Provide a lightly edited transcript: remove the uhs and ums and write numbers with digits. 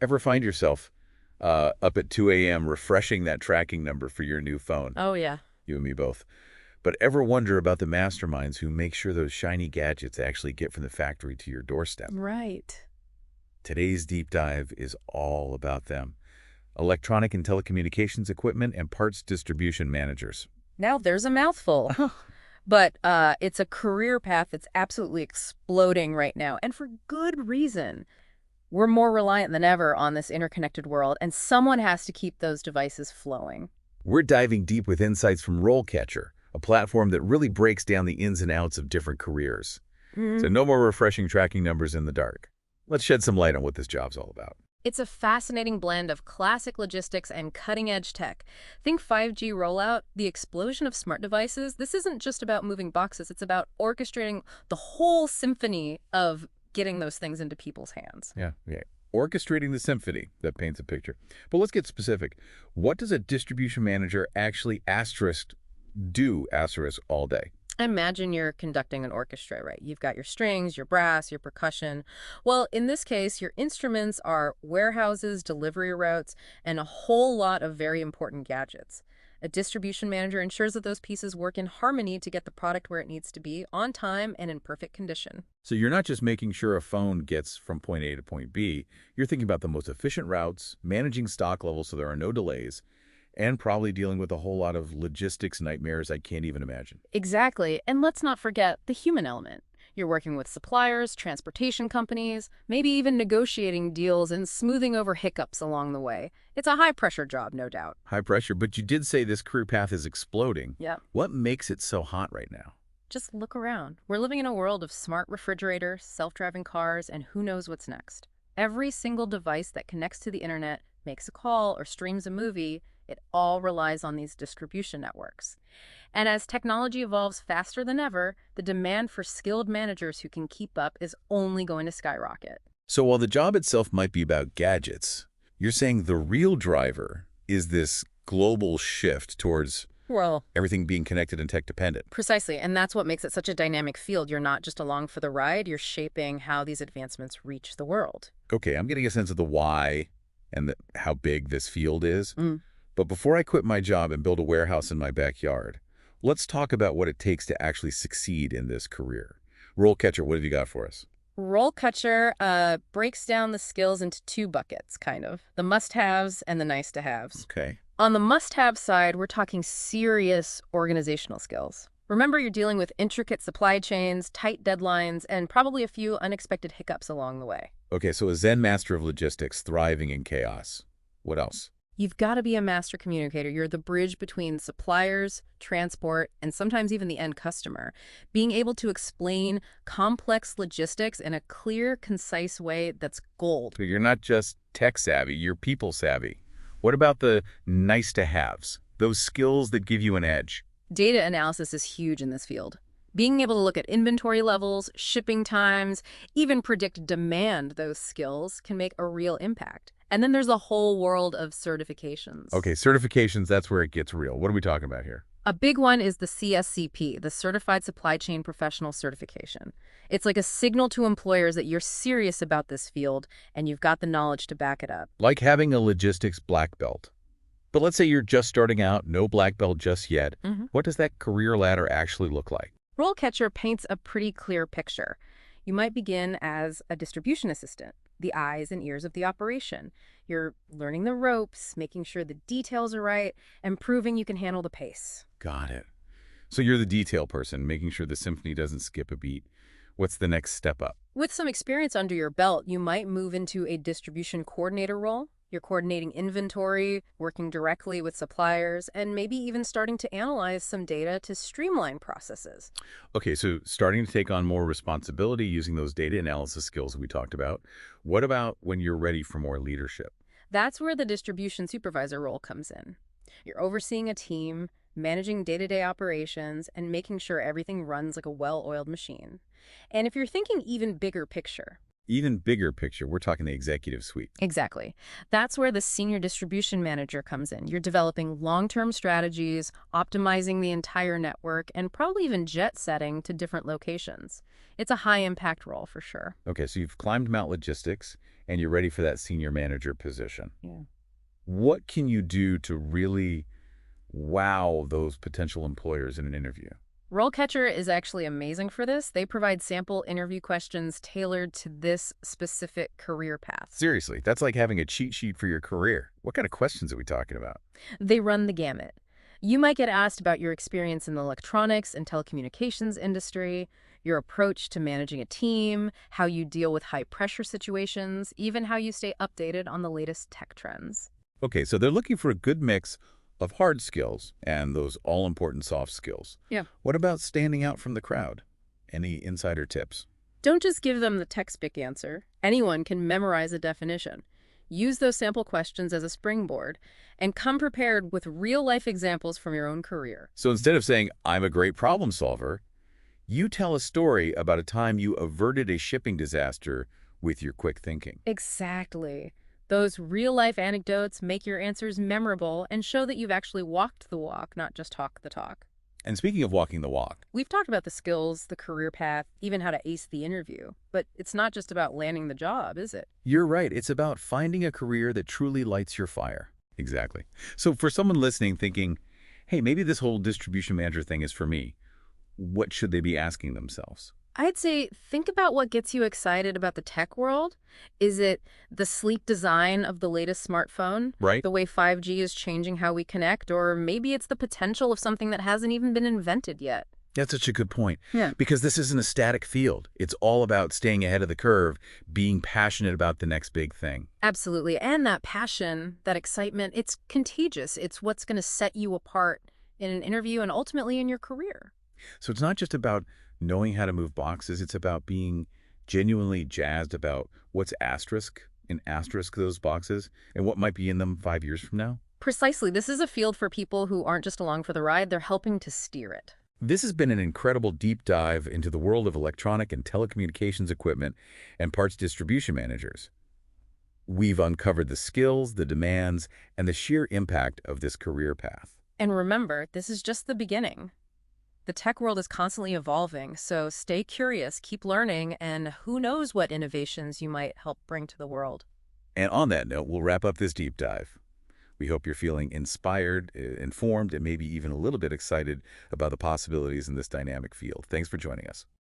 Ever find yourself up at 2 a.m. refreshing that tracking number for your new phone? Oh, yeah. You and me both. But ever wonder about the masterminds who make sure those shiny gadgets actually get from the factory to your doorstep? Right. Today's deep dive is all about them. Electronic and telecommunications equipment and parts distribution managers. Now there's a mouthful. But it's a career path that's absolutely exploding right now, and for good reason. We're more reliant than ever on this interconnected world, and someone has to keep those devices flowing. We're diving deep with insights from RoleCatcher, a platform that really breaks down the ins and outs of different careers. So no more refreshing tracking numbers in the dark. Let's shed some light on what this job's all about. It's a fascinating blend of classic logistics and cutting-edge tech. Think 5G rollout, the explosion of smart devices. This isn't just about moving boxes. It's about orchestrating the whole symphony of getting those things into people's hands. Yeah. Orchestrating the symphony, that paints a picture. But let's get specific. What does a distribution manager actually do all day? Imagine you're conducting an orchestra, right? You've got your strings, your brass, your percussion. Well, in this case, your instruments are warehouses, delivery routes, and a whole lot of very important gadgets. A distribution manager ensures that those pieces work in harmony to get the product where it needs to be, on time and in perfect condition. So you're not just making sure a phone gets from point A to point B. You're thinking about the most efficient routes, managing stock levels so there are no delays, and probably dealing with a whole lot of logistics nightmares I can't even imagine. Exactly. And let's not forget the human element. You're working with suppliers, transportation companies, maybe even negotiating deals and smoothing over hiccups along the way. It's a high-pressure job, no doubt. High pressure, but you did say this career path is exploding. Yep. What makes it so hot right now? Just look around. We're living in a world of smart refrigerators, self-driving cars, and who knows what's next. Every single device that connects to the internet, makes a call, or streams a movie, it all relies on these distribution networks. And as technology evolves faster than ever, the demand for skilled managers who can keep up is only going to skyrocket. So while the job itself might be about gadgets, you're saying the real driver is this global shift towards Well, everything being connected and tech-dependent. precisely, and that's what makes it such a dynamic field. You're not just along for the ride, you're shaping how these advancements reach the world. Okay, I'm getting a sense of the why and how big this field is. Mm. But before I quit my job and build a warehouse in my backyard, let's talk about what it takes to actually succeed in this career. RoleCatcher, what have you got for us? RoleCatcher breaks down the skills into two buckets, kind of. The must-haves and the nice-to-haves. Okay. On the must-have side, we're talking serious organizational skills. Remember, you're dealing with intricate supply chains, tight deadlines, and probably a few unexpected hiccups along the way. Okay, so a Zen master of logistics thriving in chaos. What else? You've got to be a master communicator. You're the bridge between suppliers, transport, and sometimes even the end customer. Being able to explain complex logistics in a clear, concise way that's gold. So you're not just tech savvy, you're people savvy. What about the nice to haves? Those skills that give you an edge. Data analysis is huge in this field. Being able to look at inventory levels, shipping times, even predict demand, those skills can make a real impact. And then there's a whole world of certifications. Okay, certifications, that's where it gets real. What are we talking about here? A big one is the CSCP, the Certified Supply Chain Professional Certification. It's like a signal to employers that you're serious about this field and you've got the knowledge to back it up. Like having a logistics black belt. But let's say you're just starting out, no black belt just yet. What does that career ladder actually look like? RoleCatcher paints a pretty clear picture. You might begin as a distribution assistant, the eyes and ears of the operation. You're learning the ropes, making sure the details are right, and proving you can handle the pace. Got it. So you're the detail person, making sure the symphony doesn't skip a beat. What's the next step up? With some experience under your belt, you might move into a distribution coordinator role. You're coordinating inventory, working directly with suppliers, and maybe even starting to analyze some data to streamline processes. Okay, so starting to take on more responsibility using those data analysis skills we talked about. What about when you're ready for more leadership? That's where the distribution supervisor role comes in. You're overseeing a team, managing day-to-day operations, and making sure everything runs like a well-oiled machine. And if you're thinking even bigger picture, we're talking the executive suite. exactly. That's where the senior distribution manager comes in. You're developing long-term strategies, optimizing the entire network, and probably even jet setting to different locations. It's a high-impact role for sure. Okay, so you've climbed Mount Logistics, and you're ready for that senior manager position. Yeah. What can you do to really wow those potential employers in an interview? RoleCatcher is actually amazing for this. They provide sample interview questions tailored to this specific career path. Seriously, that's like having a cheat sheet for your career. What kind of questions are we talking about? They run the gamut. You might get asked about your experience in the electronics and telecommunications industry, your approach to managing a team, how you deal with high-pressure situations, even how you stay updated on the latest tech trends. Okay, so they're looking for a good mix of hard skills and those all-important soft skills. Yeah. What about standing out from the crowd? Any insider tips? Don't just give them the textbook answer. Anyone can memorize a definition. Use those sample questions as a springboard, and come prepared with real-life examples from your own career. So instead of saying, I'm a great problem solver, you tell a story about a time you averted a shipping disaster with your quick thinking. Exactly. Those real-life anecdotes make your answers memorable and show that you've actually walked the walk, not just talked the talk. And speaking of walking the walk, We've talked about the skills, the career path, even how to ace the interview. But it's not just about landing the job, is it? you're right. It's about finding a career that truly lights your fire. Exactly. So for someone listening thinking, hey, maybe this whole distribution manager thing is for me, what should they be asking themselves? I'd say think about what gets you excited about the tech world. Is it the sleek design of the latest smartphone? Right? The way 5G is changing how we connect? Or maybe it's the potential of something that hasn't even been invented yet. That's such a good point. Yeah. Because this isn't a static field. It's all about staying ahead of the curve, being passionate about the next big thing. Absolutely. And that passion, that excitement, it's contagious. It's what's going to set you apart in an interview and ultimately in your career. So it's not just about knowing how to move boxes. It's about being genuinely jazzed about what's in asterisk those boxes and what might be in them 5 years from now. Precisely. This is a field for people who aren't just along for the ride, they're helping to steer it. This has been an incredible deep dive into the world of electronic and telecommunications equipment and parts distribution managers. We've uncovered the skills, the demands, and the sheer impact of this career path. And remember, this is just the beginning. The tech world is constantly evolving, so stay curious, keep learning, and who knows what innovations you might help bring to the world. And on that note, we'll wrap up this deep dive. We hope you're feeling inspired, informed, and maybe even a little bit excited about the possibilities in this dynamic field. Thanks for joining us.